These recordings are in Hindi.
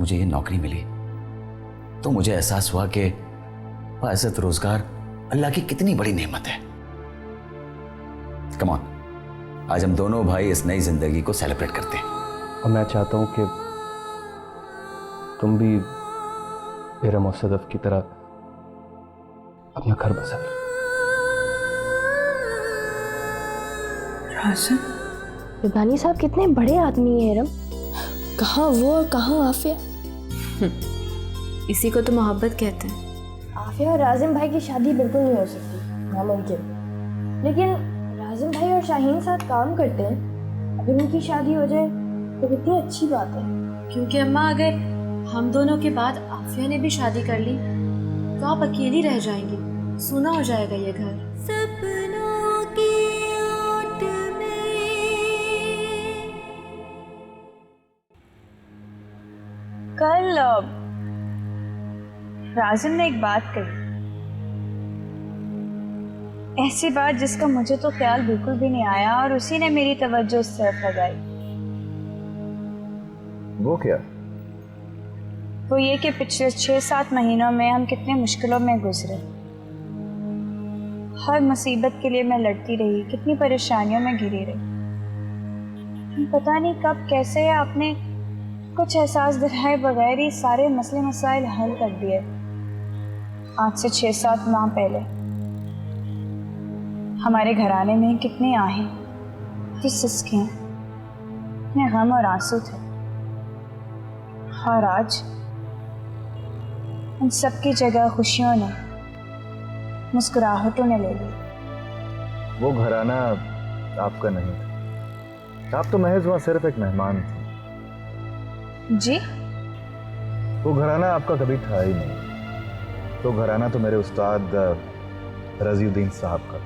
मुझे ये नौकरी मिली तो मुझे एहसास हुआ कि इज्जत रोजगार अल्लाह की कितनी बड़ी नेमत है। कम ऑन, आज हम दोनों भाई इस नई जिंदगी को सेलिब्रेट करते हैं। और मैं चाहता हूं कि तुम भी इरम और सदफ की तरह अपना घर बसा लो। राजन, रुबानी साहब कितने बड़े आदमी हैं इरम। कहाँ वो और कहाँ आफिया। इसी को तो मोहब्बत कहते हैं। आफिया और राजिम भाई की शादी बिल्कुल नहीं हो सकती, नामुमकिन। लेकिन राजिम भाई और शाहीन साथ काम करते हैं, अगर उनकी शादी हो जाए तो कितनी अच्छी बात है। क्योंकि अम्मा, अगर हम दोनों के बाद आफिया ने भी शादी कर ली तो आप अकेली रह जाएंगी, सूना हो जाएगा ये घर। सपनों की ओट में कल राजिम ने एक बात कही, ऐसी बात जिसका मुझे तो ख्याल बिल्कुल भी नहीं आया और उसी ने मेरी तवज्जो उस तरफ लगाई। वो क्या? वो ये कि पिछले 6-7 महीनों में हम कितने मुश्किलों में गुजरे। हर मुसीबत के लिए मैं लड़ती रही, कितनी परेशानियों में घिरी रही। पता नहीं कब कैसे आपने कुछ एहसास दिलाए बगैर ही सारे मसले मसाइल हल कर दिए। आज से 6-7 माह पहले हमारे घराने में कितने आहें, कितनी सिसकियां, कितने गम और आंसू थे, और आज उन सब की जगह खुशियों ने, मुस्कुराहटों ने ले ली। वो घराना आपका नहीं था, आप तो महज वहाँ सिर्फ एक मेहमान थे। जी? वो घराना आपका कभी था ही नहीं। तो घराना तो मेरे उस्ताद रजीउद्दीन साहब का,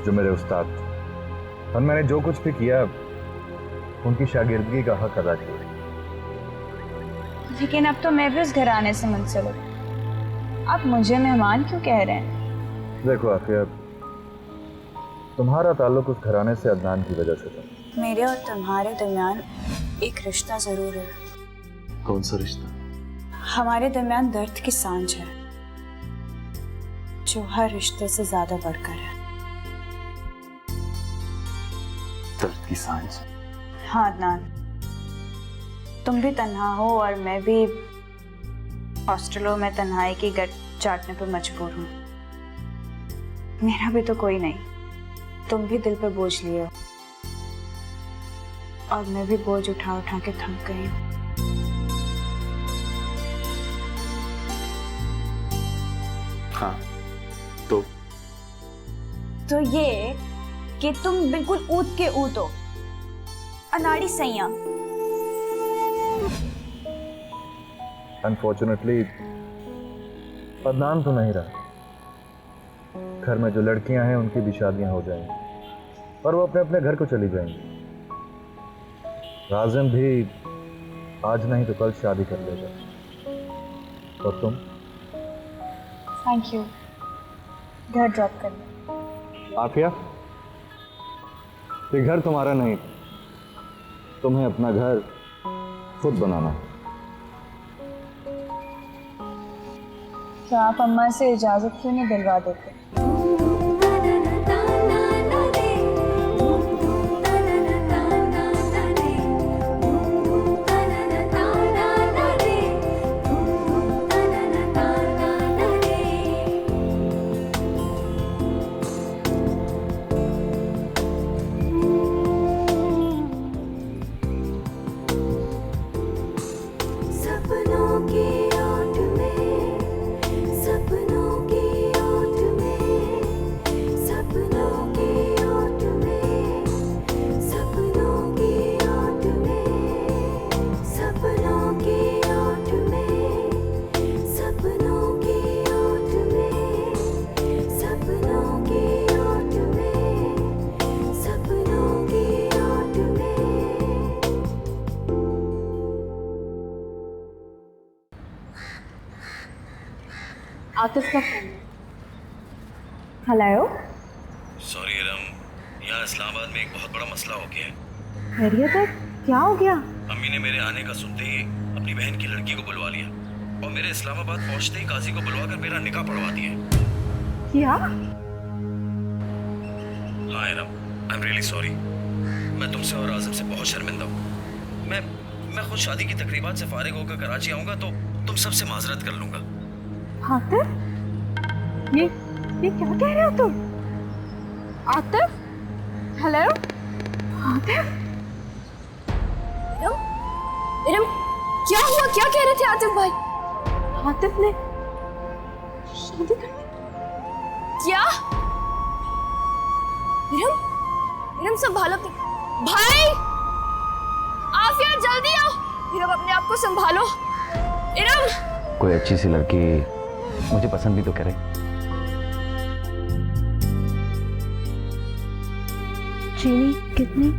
जो मेरे उस्ताद थे, और मैंने जो कुछ भी किया उनकी शागिर्दगी का हक अदा किया। लेकिन अब तो मैं भी उस घराने से मुंसलिक। आप मुझे मेहमान क्यों कह रहे हैं? देखो आफिया, तुम्हारा ताल्लुक उस घराने से अदनान की वजह से था। मेरे और तुम्हारे दरमियान एक रिश्ता जरूर है। कौन सा रिश्ता? हमारे दरमियान दर्द की सांझ है, जो हर रिश्ते से ज्यादा बढ़कर है। दर्द की सांझ? हाँ अदनान, तुम भी तन्हा हो और मैं भी हॉस्टलों में तन्हाई की गट चाटने पर मजबूर हूँ। मेरा भी तो कोई नहीं, तुम भी दिल पर बोझ लिए हो और मैं भी बोझ उठा उठा के थक गई हूँ। हाँ, तो ये कि तुम बिल्कुल ऊत के ऊत हो, अनाड़ी सैया। अनफॉर्चुनेटली अदनान तो नहीं रहा। घर में जो लड़कियां हैं उनकी भी शादियां हो जाएंगी और वो अपने अपने घर को चली जाएंगी। राजिम भी आज नहीं तो कल शादी कर लेगा। और तुम? थैंक यू, घर ड्रॉप करने। आफिया, ये घर तुम्हारा नहीं, तुम्हें अपना घर खुद बनाना है। तो आप अम्मा से इजाजत क्यों नहीं दिलवा देते? सपनों की ओट में, सपनों की ओट में, सपनों की ओट में, सपनों की ओट में, सपनों की ओट में, सपनों की ओट में, सपनों की ओट में, सपनों की ओट में। आतिफ का फोन। हेलो, सॉरी इरम, यहाँ इस्लामाबाद में एक बहुत बड़ा मसला हो गया है। खैरियत है? क्या हो गया? अम्मी ने मेरे आने का सुनते ही अपनी बहन की लड़की को बुलवा लिया और मेरे इस्लामाबाद पहुंचते ही काजी को बुलवा कर मेरा निकाह पढ़वा दिया। क्या? हाँ Iram, I am really sorry. मैं तुमसे और आज़म से बहुत शर्मिंदा हूँ। मैं खुद शादी की तकरीबात से फारिग होकर कराची आऊंगा तो तुम सबसे माजरत कर लूंगा। आतिफ, ये क्या कह रहे हो तुम? आतिफ, हेलो आतिफ। इरम, क्या हुआ? क्या कह रहे थे आतिफ भाई? आतिफ ने शादी कर ली। क्या? इरम, इरम संभालो अपने भाई। आफिया जल्दी आओ। इरम अपने आप को संभालो। इरम, कोई अच्छी सी लड़की मुझे पसंद भी तो करे। चीनी कितनी?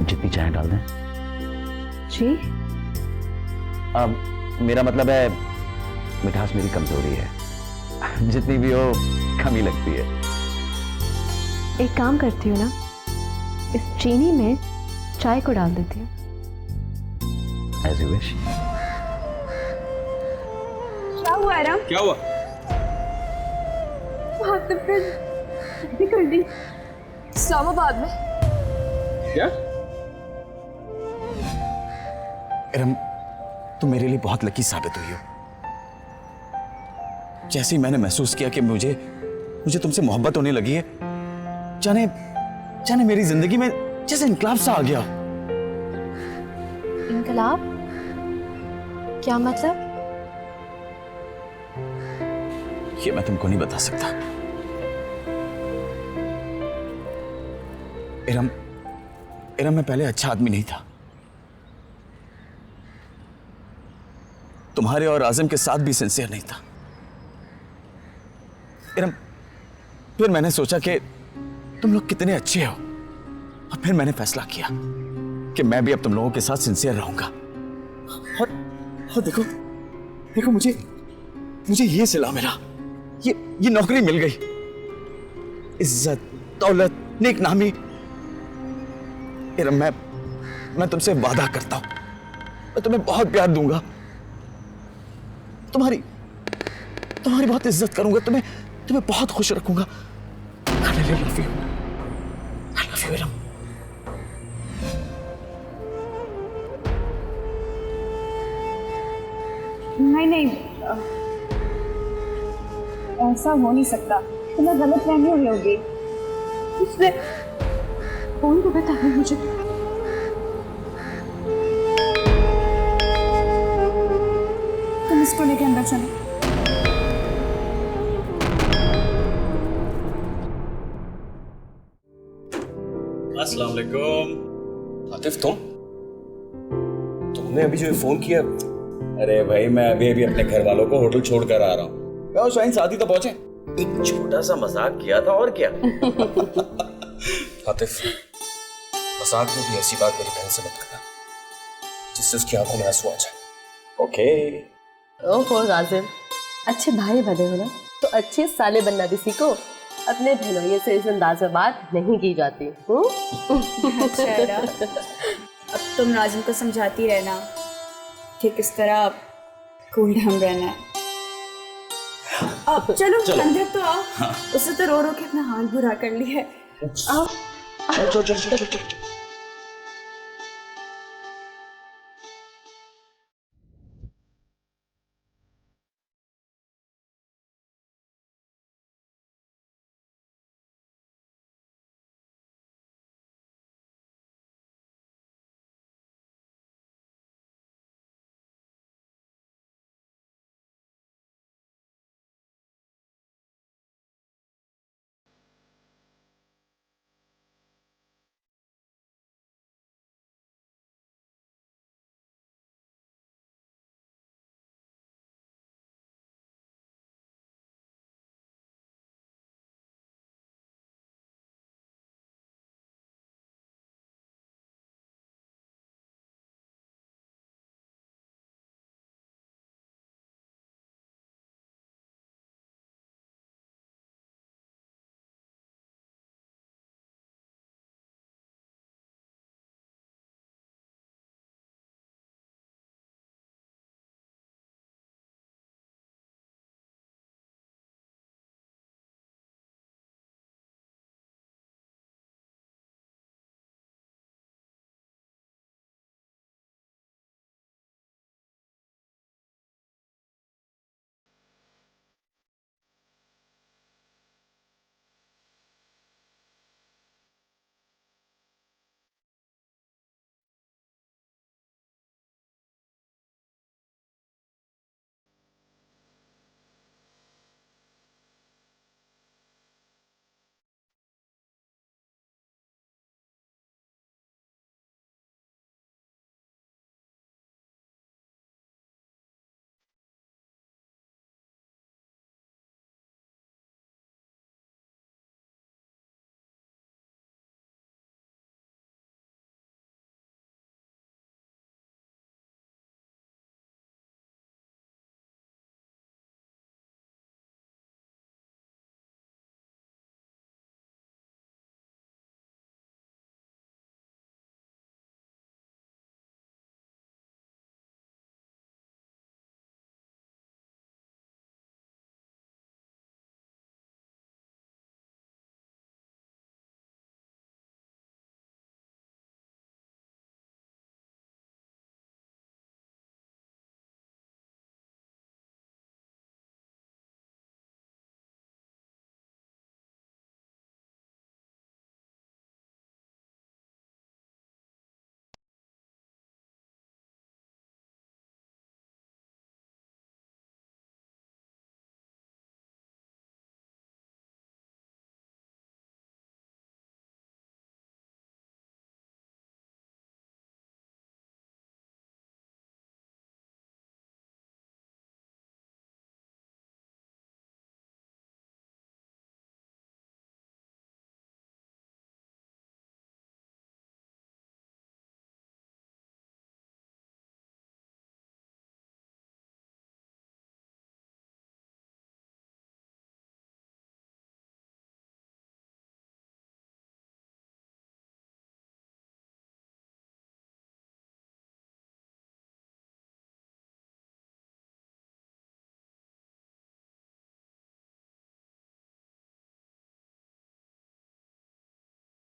जितनी चाहे डाल दें। जी? अब मेरा मतलब है मिठास मेरी कमजोरी है, जितनी भी हो कम ही लगती है। एक काम करती हूँ ना, इस चीनी में चाय को डाल देती हूँ। As you wish। क्या हुआ आराम? क्या हुआ? आतिफ ने शादी कर दी इस्लामाबाद में। क्या? इरम, तुम मेरे लिए बहुत लकी साबित हुई हो। जैसे ही मैंने महसूस किया कि मुझे तुमसे मोहब्बत होने लगी है, जाने मेरी जिंदगी में जैसे इनकलाब सा आ गया। इनकलाब? क्या मतलब? ये मैं तुमको नहीं बता सकता। इरम, मैं पहले अच्छा आदमी नहीं था। तुम्हारे और आज़म के साथ भी सिंसियर नहीं था। इरम, फिर मैंने सोचा कि तुम लोग कितने अच्छे हो और फिर मैंने फैसला किया कि मैं भी अब तुम लोगों के साथ सिंसियर रहूंगा। और देखो मुझे ये सिला मिला, ये नौकरी मिल गई, इज्जत, दौलत, नेक नामी। इरम, मैं तुमसे वादा करता हूं, मैं तुम्हें बहुत प्यार दूंगा, तुम्हारी बहुत इज्जत करूंगा, तुम्हें बहुत खुश रखूंगा। I really love you. I love you, Iram. नहीं, ऐसा हो नहीं सकता। तुम्हें गलत फहमी हुई होगी। उसने फोन को बताया मुझे। तुम इसको लेके अंदर चलो। अस्सलाम वालेकुम। आतिफ, तुमने अभी जो फोन किया? अरे भाई, मैं अभी अपने घर वालों को होटल छोड़ कर आ रहा हूँ। शाहीन शादी तो पहुंचे, एक छोटा सा मजाक किया था और क्या। आतिफ, मजाक में भी ऐसी बात मेरी बहन से मत करना जिससे उसकी आंखों में आंसू आ जाए। ओके। ओहो राजिम, अच्छे भाई बने हो ना तो अच्छे साले बनना भी सीखो। अपने बहनोइये से इस अंदाज में बात नहीं की जाती। अच्छा, अब तुम राजिम को समझाती रहना कि किस तरह कूल डाउन रहना है। अब चलो अंदर तो आओ। उसने तो रो के अपना हाथ बुरा कर लिया है। आओ। चल।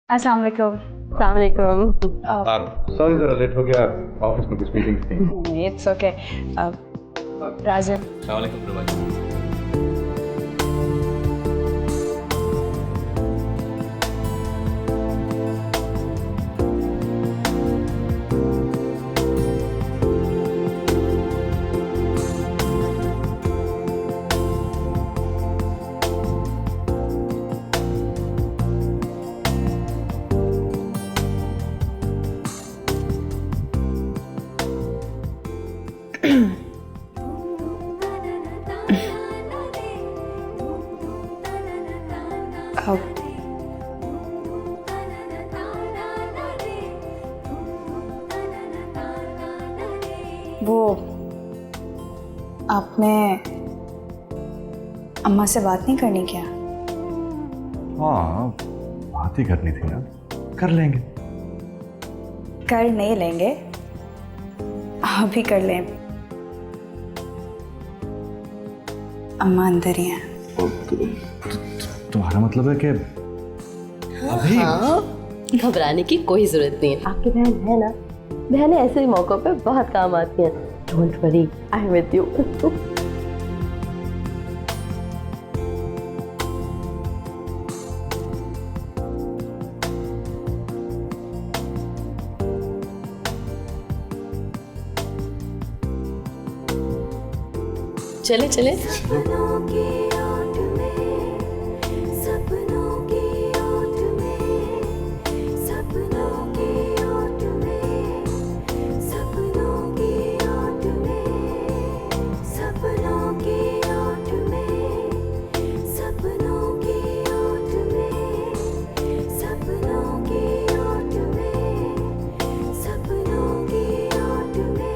अस्सलाम वालेकुम। सलामकुम। सॉरी जरा लेट हो गया, ऑफिस में कुछ मीटिंग्स थी। It's okay. राजिम, वो आपने अम्मा से बात नहीं करनी क्या? हाँ, बात ही करनी थी ना, कर लेंगे। कर नहीं लेंगे, अभी कर लें। अम्मा अंदर ही हैं। तुम्हारा मतलब है कि अभी? हाँ, घबराने की कोई जरूरत नहीं है। आपकी बहन है ना, बहनें ऐसे ही मौकों पे बहुत काम आती हैं। Don't worry, I am with you. चले चले। सपनों की ओट में, सपनों की ओट में, सपनों की ओट में, सपनों की ओट में, सपनों की ओट में, सपनों की ओट में, सपनों की ओट में, सपनों की ओट में।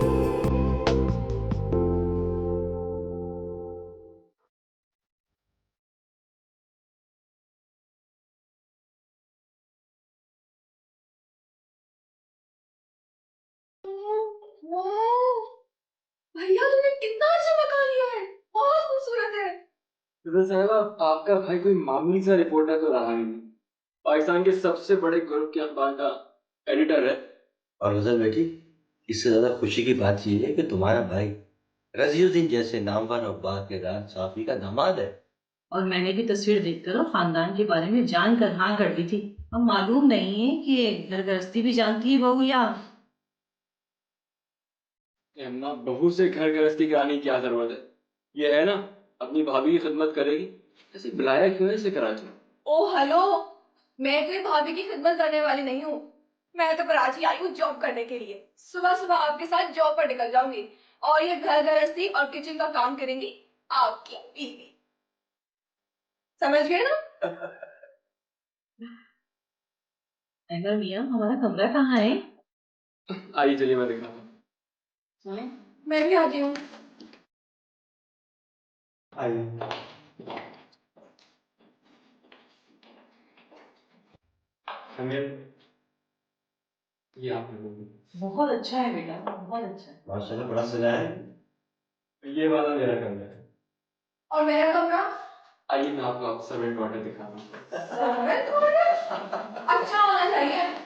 भैया तुमने कितना अच्छा मकान लिया है, बहुत खूबसूरत है। साहब, आपका भाई कोई मामूली सा रिपोर्टर तो रहा ही नहीं। पाकिस्तान के सबसे बड़े ग्रुप के अखबार का एडिटर है। और गजल बेटी, इससे ज्यादा खुशी की बात यह है कि तुम्हारा भाई रजीउद्दीन जैसे नामवर और बाकिरदार साफी का दामाद है। और मैंने भी तस्वीर देखकर और खानदान के बारे में जानकर हाँ कर दी थी। अब मालूम नहीं है कि घर गृहस्थी भी जानती है बहू या अम्मा, बहू से घर गृहस्थी कराने की क्या जरूरत है? ये है ना, अपनी भाभी की खिदमत करेगी। ऐसे बुलाया क्यों है इसे कराची? ओ हेलो, मैं कोई भाभी की खिदमत करने वाली नहीं हूँ। मैं तो कराची आई हूँ जॉब करने के लिए। सुबह सुबह आपके साथ जॉब पर निकल जाऊंगी और ये घर गृहस्थी और किचन का काम करेंगी आपकी बीवी। समझ गए ना? अगर मियाँ, हमारा कमरा कहाँ है? आइए चलिए, मैं दिखाता हूँ। मैं भी आती हूँ। ये आपने बोली। बहुत अच्छा है बेटा, बहुत अच्छा है। माशाल्लाह, बड़ा सजाया है। ये वाला मेरा कमरा है। और मेरा कमरा? आइए मैं आपको सर्वेंट क्वार्टर दिखाता हूँ। Servant quarter? अच्छा होना चाहिए।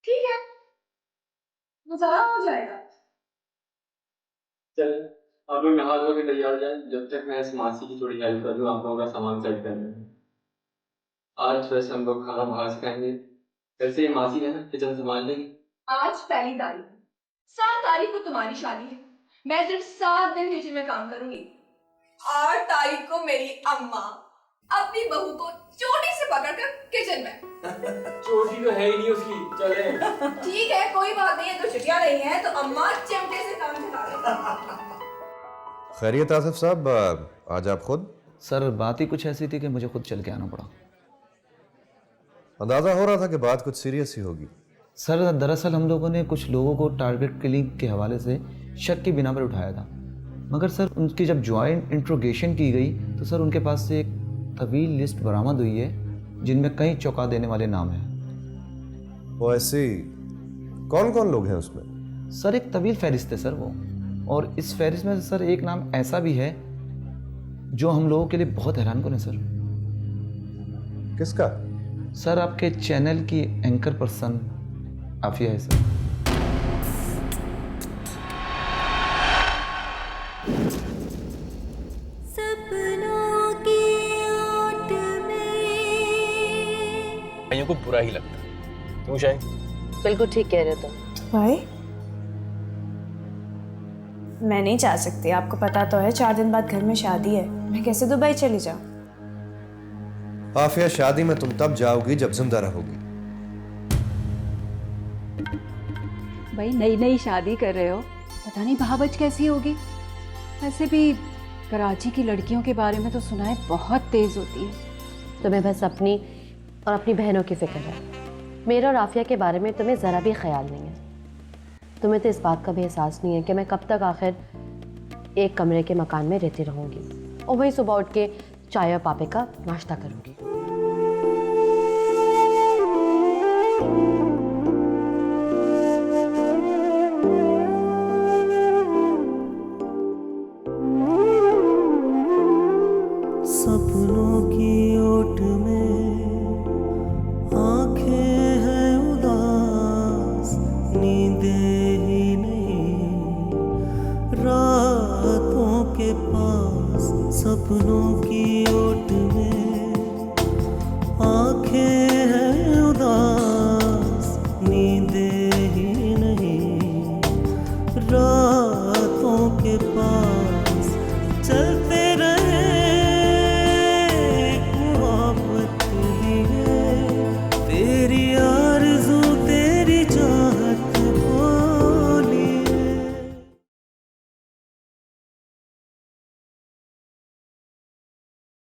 ठीक है, गुजारा हो जाएगा। चल, आप लोग नहा धो के तैयार हो जाएं, जब तक मैं इस मासी की थोड़ी हेल्प कर दूँ आप लोगों का सामान सेट करने में। आज वैसे हम लोग खाना बाहर से खाएंगे। वैसे ये मासी है ना, किचन संभाल लेगी। आज पहली तारीख, 7 तारीख को तुम्हारी शादी है। मैं सिर्फ 7 दिन किचन में काम करूंगी। 8 तारीख को मेरी अम्मा अपनी बहू को चोटी से पकड़कर किचन में। चोटी तो है ही नहीं उसकी, चले। ठीक है, कोई बात नहीं है, तो छुट्टियां नहीं है तो अम्मा चिमटे से काम चला रही। खैरियत आसिफ साहब, आज आप खुद? सर बात ही कुछ ऐसी थी कि मुझे खुद चल के आना पड़ा। अंदाजा हो रहा था कि बात कुछ सीरियस ही होगी। सर दरअसल हम लोगों ने कुछ लोगों को टारगेट किलिंग के हवाले से शक की बिना पर उठाया था, मगर सर उनकी जब ज्वाइंट इंट्रोगेशन की गई तो सर उनके पास से एक तवील लिस्ट बरामद हुई है जिनमें कई चौंका देने वाले नाम हैं। वो ऐसी कौन कौन लोग हैं उसमें? सर एक तवील फहरिस्त है सर वो, और इस फहरिस्त में सर एक नाम ऐसा भी है जो हम लोगों के लिए बहुत हैरान कन है सर। किसका? सर आपके चैनल की एंकर पर्सन आफिया है सर। सपनों की ओट में। भाइयों को बुरा ही लगता है। क्यों शायद? बिल्कुल ठीक कह रहे हो तुम। भाई मैं नहीं जा सकती, आपको पता तो है 4 दिन बाद घर में शादी है, मैं कैसे दुबई चली जाऊं? आफिया, शादी में तुम तब जाओगी जब जिंदा रहोगी। भाई नई नई शादी कर रहे हो, पता नहीं भावच कैसी होगी। वैसे भी कराची की लड़कियों के बारे में तो सुना है बहुत तेज होती है। तुम्हें बस अपनी और अपनी बहनों की फिक्र है, मेरा और आफिया के बारे में तुम्हें ज़रा भी ख्याल नहीं है। तुम्हें तो इस बात का भी एहसास नहीं है कि मैं कब तक आखिर एक कमरे के मकान में रहती रहूँगी और वही सुबह उठ के चाय और पापे का नाश्ता करूँगी। सपनों की ओट में आंखें हैं उदास, नींदें ही नहीं रातों के पास। सपनों की ओट में आंखें